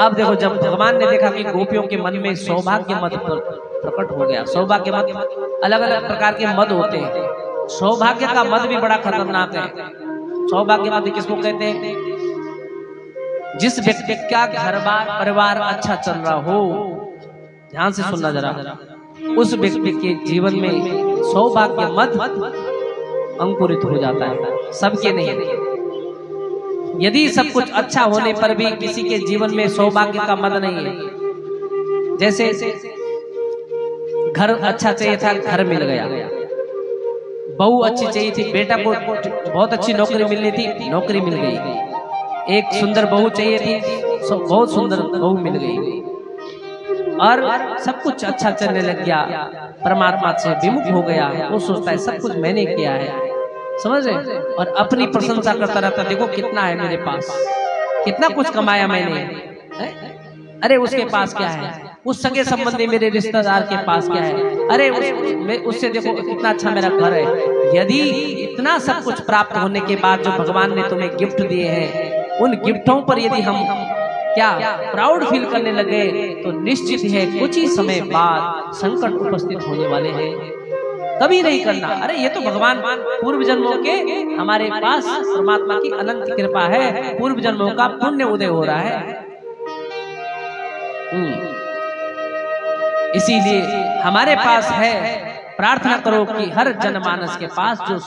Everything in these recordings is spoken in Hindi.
अब देखो, जब भगवान ने देखा कि गोपियों के मन में सौभाग्य मद प्रकट हो गया। सौभाग्य मद, अलग अलग प्रकार के मद होते हैं। सौभाग्य का मद भी बड़ा खतरनाक है। सौभाग्य मद किसको कहते हैं? जिस व्यक्ति का घर बार परिवार अच्छा चल रहा हो, ध्यान से सुनना जरा, उस व्यक्ति के जीवन में सौभाग्य मद अंकुरित हो जाता है, सबके नहीं। यदि सब कुछ अच्छा होने पर भी किसी के जीवन में सौभाग्य का मद नहीं है, जैसे घर अच्छा चाहिए था, घर मिल गया, बहू अच्छी चाहिए थी, बेटा को बहुत अच्छी नौकरी मिलनी थी, नौकरी मिल गई। एक सुंदर बहू चाहिए थी, बहुत सुंदर बहू मिल गई, और सब कुछ अच्छा चलने लग गया, परमात्मा से विमुख हो गया। वो सोचता है सब कुछ मैंने किया है, समझ रहे, और अपनी प्रशंसा करता रहता, देखो कितना है मेरे पास, कितना कुछ कमाया मैंने है? अरे उसके पास क्या है, उस सगे संबंधी मेरे रिश्तेदार के पास क्या है, अरे उससे देखो कितना अच्छा मेरा घर है। यदि इतना सब कुछ प्राप्त होने के बाद जो भगवान ने तुम्हें गिफ्ट दिए हैं, उन गिफ्टों पर यदि हम क्या प्राउड फील करने लगे, तो निश्चित है कुछ ही समय बाद संकट उपस्थित होने वाले हैं। कभी नहीं करना। अरे ये तो भगवान पूर्व जन्मों के हमारे पास परमात्मा की अनंत कृपा है, पूर्व जन्मों का पुण्य उदय हो रहा है। इसीलिए हमारे पास है, प्रार्थना करो कि हर जनमानस के पास जो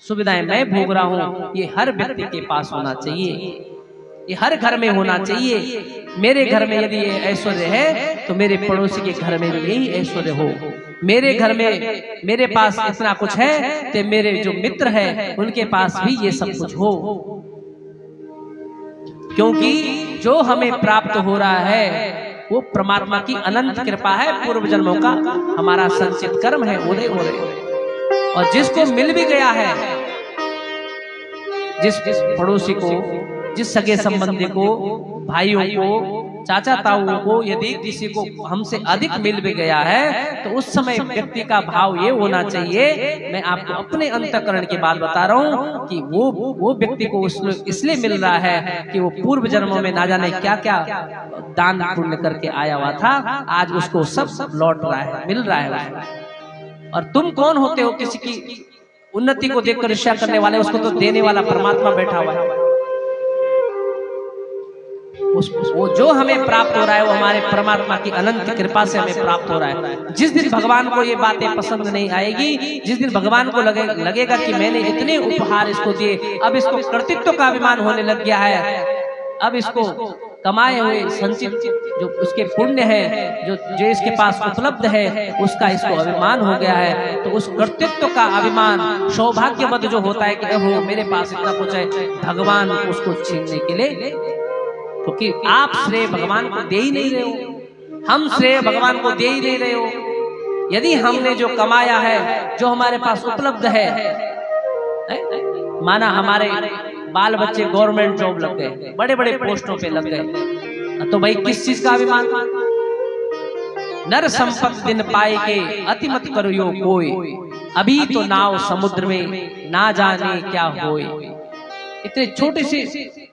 सुविधाएं मैं भोग रहा हूँ, ये हर व्यक्ति के पास होना चाहिए, ये हर घर में होना चाहिए। मेरे घर में यदि ये ऐश्वर्य है, तो मेरे पड़ोसी के घर में भी यही ऐश्वर्य हो। मेरे घर में मेरे पास इतना कुछ है, तो मेरे जो मित्र हैं उनके पास भी ये सब कुछ हो, क्योंकि जो हमें प्राप्त हो रहा है वो परमात्मा की अनंत कृपा है, पूर्व जन्मों का हमारा संचित कर्म है, उदय हो रहे। और जिसको मिल भी गया है, जिस पड़ोसी को, जिस सगे संबंधी को, भाइयों को, चाचा ताऊ को, यदि किसी को हमसे अधिक मिल भी गया है, तो उस समय व्यक्ति का भाव ये होना चाहिए, मैं आपको अपने अंतःकरण की बात बता रहा हूँ, कि वो व्यक्ति को इसलिए मिल रहा है कि वो पूर्व जन्मों में ना जाने क्या क्या दान पुण्य करके आया हुआ था, आज उसको सब लौट रहा है, मिल रहा है। और तुम कौन होते हो किसी की उन्नति को देखकर ईर्ष्या करने वाले? उसको तो देने वाला परमात्मा बैठा हुआ है। वो जो हमें प्राप्त हो रहा है वो हमारे परमात्मा की अनंत कृपा से हमें प्राप्त हो रहा है। जिस दिन भगवान को ये बातें पसंद नहीं आएगी, जिस दिन भगवान को लगेगा कि मैंने इतने उपहार इसको दिए, अब इसको कर्तृत्व का अभिमान होने लग गया है, अब इसको कमाए हुए संचित जो उसके पुण्य है, जो इसके पास उपलब्ध है, उसका इसको अभिमान हो गया है, तो उस कर्तृत्व का अभिमान सौभाग्यवत जो होता है कि वो मेरे पास इतना कुछ है, भगवान उसको छीनने के लिए, क्योंकि आप श्रेय भगवान को दे ही नहीं रहे हो, हम श्रेय भगवान को दे ही नहीं रहे हो। यदि हमने जो कमाया है, जो हमारे पास उपलब्ध है, माना हमारे बाल बच्चे गवर्नमेंट जॉब लग गए, बड़े बड़े पोस्टों पे लग गए, तो भाई किस चीज का अभिमान? नर संपत्ति दिन पाए के अति मत करो कोई, अभी तो नाव समुद्र में ना जाने क्या होए। इतने छोटे से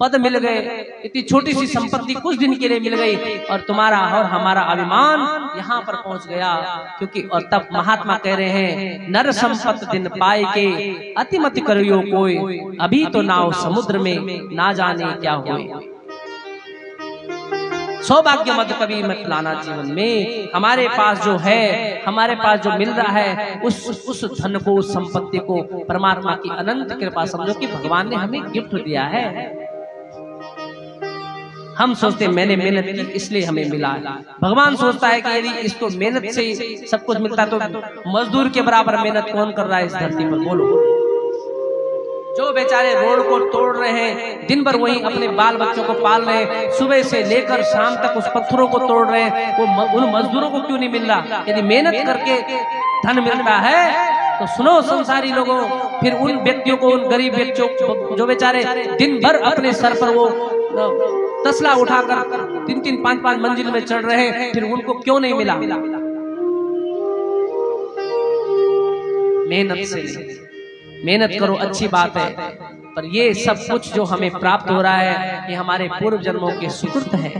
पद मिल गए, इतनी छोटी सी संपत्ति कुछ दिन के लिए मिल गई, और तुम्हारा और हमारा अभिमान यहाँ पर पहुंच गया। क्योंकि और तब महात्मा कह रहे हैं, नर संपत्ति दिन पाए के अति मत करियो कोई, अभी तो नाव समुद्र में ना जाने क्या होए। सौभाग्य मत कभी मत लाना जीवन में। हमारे पास जो है, हमारे पास जो मिल रहा है, उस धन को, उस संपत्ति को परमात्मा की अनंत कृपा समझो कि भगवान ने हमें गिफ्ट दिया है। हम सोचते हैं मैंने मेहनत की इसलिए हमें मिला है। भगवान सोचता है कि यदि इसको मेहनत से सब कुछ मिलता तो मजदूर के बराबर मेहनत कौन कर रहा है इस धरती पर? बोलो। जो बेचारे रोड को तोड़ रहे हैं, दिन भर वही अपने बाल बच्चों को पाल रहे हैं, सुबह से लेकर शाम तक उस पत्थरों को तोड़ रहे हैं, वो उन मजदूरों को क्यों नहीं मिल रहा? यदि मेहनत करके धन मिलता है तो सुनो संसारी लोगों, फिर उन व्यक्तियों को, उन गरीब व्यक्तियों को जो बेचारे दिन भर अपने सर पर वो तसला उठाकर 3-3, 5-5 मंजिल में चढ़ रहे हैं, फिर उनको क्यों नहीं मिला? मेहनत से मेहनत करो, अच्छी बात है, पर ये सब कुछ जो हमें प्राप्त हो रहा है, ये हमारे पूर्व जन्मों के सुकृत है।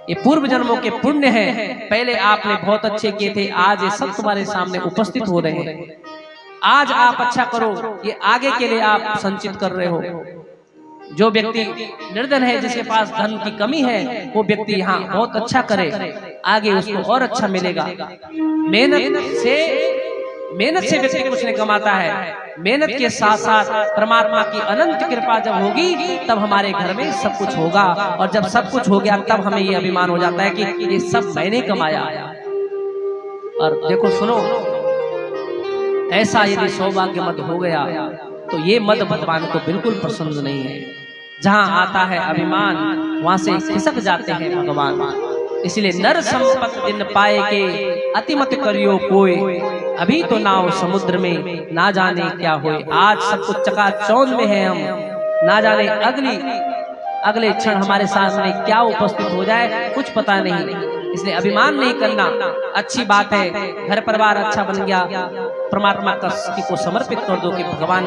ये पूर्व जन्मों के पुण्य है, पहले आपने बहुत अच्छे किए थे, आज ये सब तुम्हारे सामने उपस्थित हो रहे हैं। आज आप अच्छा करो, ये आगे के लिए आप संचित कर रहे हो। जो व्यक्ति निर्धन है, जिसके पास धन की कमी है, वो व्यक्ति यहाँ बहुत अच्छा करे, आगे उसको और अच्छा मिलेगा। मेहनत से व्यक्ति कुछ नहीं कमाता है, मेहनत के साथ साथ परमात्मा की अनंत कृपा जब होगी तब हमारे घर में सब कुछ होगा। और जब सब कुछ हो गया तब हमें ये अभिमान हो जाता है कि ये सब मैंने कमाया। और देखो सुनो, ऐसा यदि सौभाग्य मत हो गया तो ये मत भगवान को बिल्कुल पसंद नहीं है। जहाँ आता है अभिमान, वहां से खिसक जाते हैं भगवान। इसलिए नर संपत दिन पाए के अति मत करियो कोई, अभी तो नाव समुद्र में ना जाने क्या होए। आज सब कुछ चकाचौंध में है हम, ना जाने अगले क्षण हमारे सामने क्या उपस्थित हो जाए कुछ पता नहीं। इसलिए अभिमान नहीं करना अच्छी बात है। घर परिवार अच्छा बन गया, परमात्मा को समर्पित कर दो कि भगवान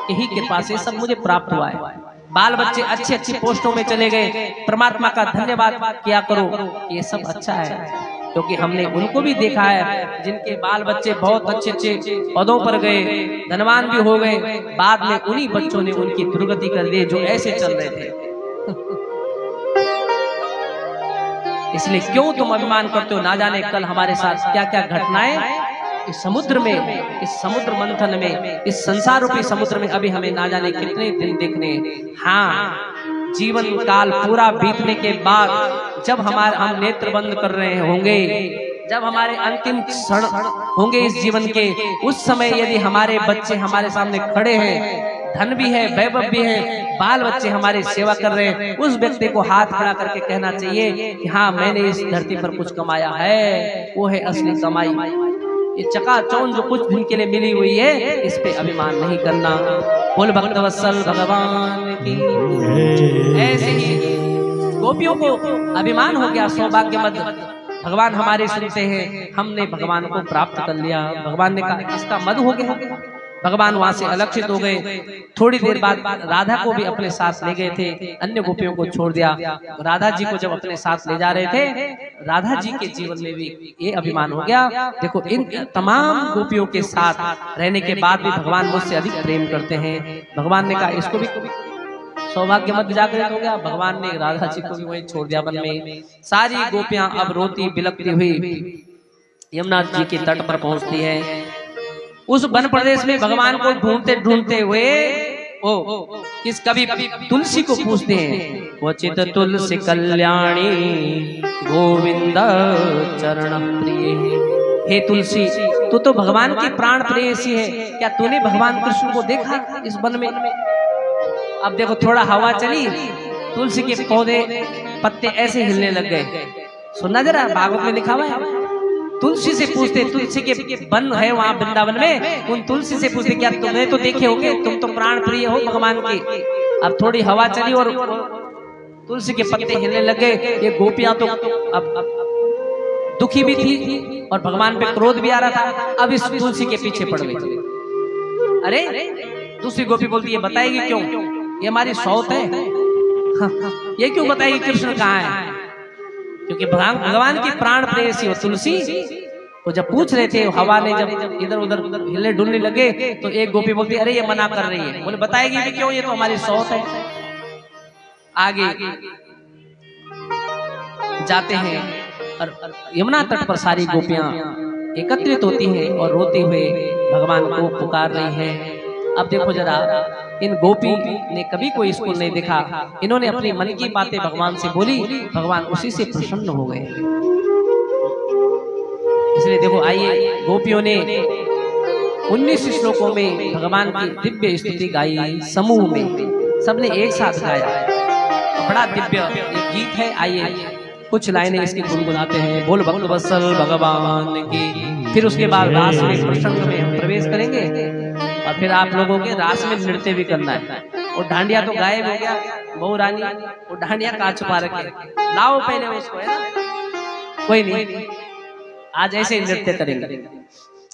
की ही कृपा से सब मुझे प्राप्त हुआ है। बाल बच्चे अच्छी अच्छी पोस्टों में चले गए, परमात्मा का धन्यवाद किया करो, ये सब अच्छा है। क्योंकि हमने उनको भी देखा है जिनके बाल बच्चे बहुत अच्छे अच्छे पदों पर गए, धनवान भी हो गए, बाद में उन्हीं बच्चों ने उनकी दुर्गति कर दी जो ऐसे चल रहे थे। इसलिए क्यों तुम अभिमान करते हो? ना जाने कल हमारे साथ क्या क्या घटनाएं इस समुद्र में, इस समुद्र मंथन में, इस संसार रूपी समुद्र में अभी हमें ना जाने कितने दिन देखने। हाँ, जीवन काल पूरा बीतने के बाद जब हम नेत्र बंद कर रहे होंगे, जब हमारे अंतिम क्षण होंगे इस जीवन के, उस समय यदि हमारे बच्चे हमारे सामने खड़े हैं, धन भी है, वैभव भी है, बाल बच्चे हमारी सेवा कर रहे हैं, उस व्यक्ति को हाथ खड़ा करके कहना चाहिए कि हाँ, मैंने इस धरती पर कुछ कमाया है, वो है असली कमाई। ये चकाचौंध जो कुछ दिन के लिए मिली हुई है, इस पे अभिमान नहीं करना। बोल भक्तवत्सल भगवान की। ऐसे ही गोपियों को अभिमान हो गया, सौभाग्य मत भगवान हमारे सुनते हैं, हमने भगवान को प्राप्त कर लिया। भगवान ने कहा इसका मद हो गया। भगवान वहां से अलक्षित हो गए। थोड़ी देर बाद राधा को भी अपने साथ ले गए थे, अन्य गोपियों को छोड़ दिया। राधा जी को जब अपने साथ ले जा रहे थे, राधा जी के जीवन में भी ये अभिमान हो गया। देखो, इन तमाम गोपियों के साथ रहने के बाद भी भगवान मुझसे अधिक प्रेम करते हैं। भगवान ने कहा इसको भी सौभाग्य मत जागृत हो गया। भगवान ने राधा जी को भी वहीं छोड़ दिया वन में। सारी गोपियां अब रोती बिलखती हुई यमुना जी के तट पर पहुंचती है। उस वन प्रदेश में भगवान को ढूंढते ढूंढते हुए किस कभी तुलसी को पूछते हैं, क्वचित तुलसी कल्याणी गोविंद चरण प्रिय। हे तुलसी, तू तो भगवान की प्राण प्रेयसी है, क्या तूने भगवान कृष्ण को देखा इस वन में? अब देखो, थोड़ा हवा चली, तुलसी के पौधे पत्ते ऐसे हिलने लग गए। सुनना जरा, भागवत में लिखा हुआ है। तुलसी से पूछते, तुलसी के वन है वहां वृंदावन में, उन तुलसी से पूछते क्या तुमने तो देखे होगे, तुम तो प्राण प्रिय हो भगवान के। अब थोड़ी हवा चली और तुलसी के पत्ते हिलने लगे। ये गोपियां तो अब दुखी भी थी और भगवान पे क्रोध भी आ रहा था। अब इस तुलसी के पीछे पड़ गई। अरे दूसरी गोपी बोलती है बताएगी क्यों, ये हमारी सौत है, ये क्यों बताएगी कृष्ण कहाँ है? क्योंकि भगवान की प्राण प्रेयसी हो तुलसी। तो जब पूछ रहे थे, हवा ने जब इधर उधर हिलने डुलने लगे, तो एक गोपी बोलती अरे ये मना कर रही है। बोले बताएगी भी क्यों, ये तो हमारी सौत है। आगे जाते हैं और यमुना तट पर सारी गोपियां एकत्रित होती हैं और रोते हुए भगवान को पुकार रही हैं। अब देखो जरा, इन गोपी ने कभी कोई स्कूल नहीं देखा, इन्होंने अपनी मन की बातें भगवान से बोली, भगवान उसी से प्रसन्न हो गए। इसलिए देखो, आइए, गोपियों ने 19 श्लोकों में भगवान की दिव्य स्तुति गाई, समूह में सबने एक साथ गाया। बड़ा दिव्य गीत है। आइए कुछ लाइनें इसकी गुनगुनाते हैं। बोल भक्तवत्सल भगवान की। फिर उसके बाद रास में प्रसंग में हम प्रवेश करेंगे और फिर आप लोगों के रास में नृत्य भी करना है। और डांडिया तो गायब हो गया, बहु रानी वो डांडिया कहाँ छुपा रखे, लाओ पहले उसको, है ना? कोई नहीं, आज ऐसे नृत्य करेंगे।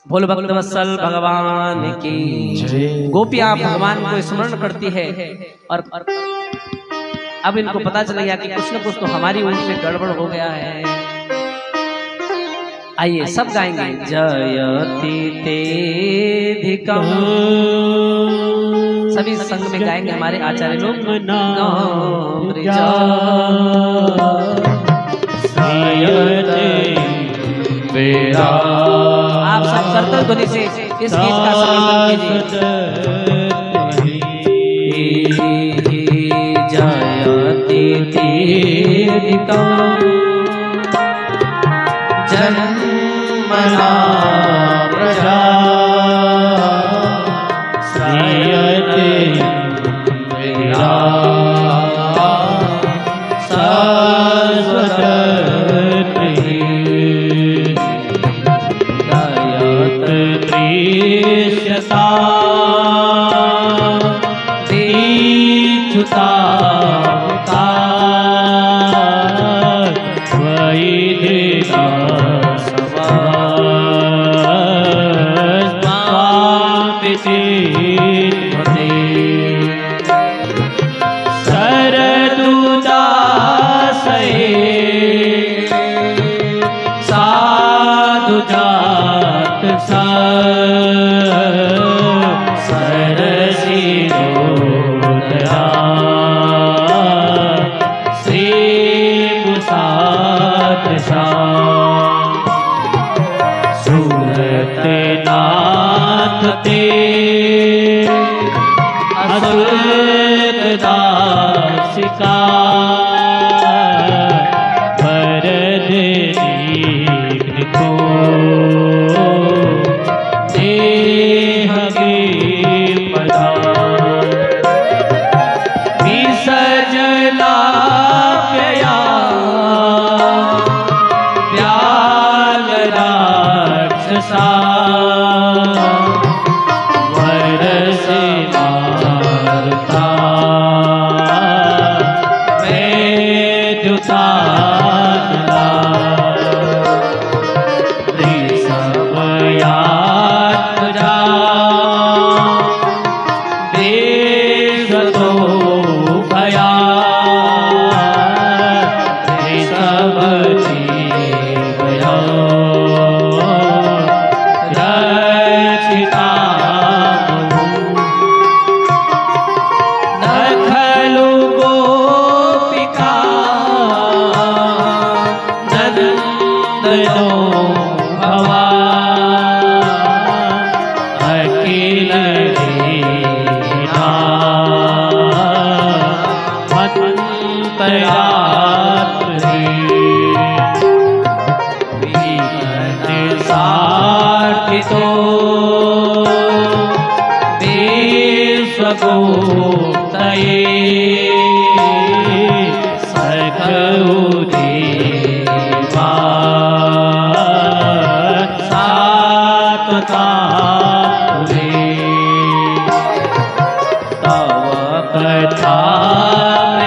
बोल भक्तवत्सल भगवान की। गोपियां भगवान को स्मरण करती है और अब इनको पता चल गया कि कुछ न कुछ तो हमारी ओर से गड़बड़ हो गया है। आइए सब गाएंगे जयति तेधिकम, सभी संग में गाएंगे हमारे आचार्य लोग। आप सब करतल ध्वनि से इस गीत का समर्थन कीजिए। जयति तेधिकम जन्मना प्रजा श्रायते वेदा शाश्वती गायत्रीश्यता दीक्षुता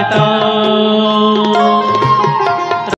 कथा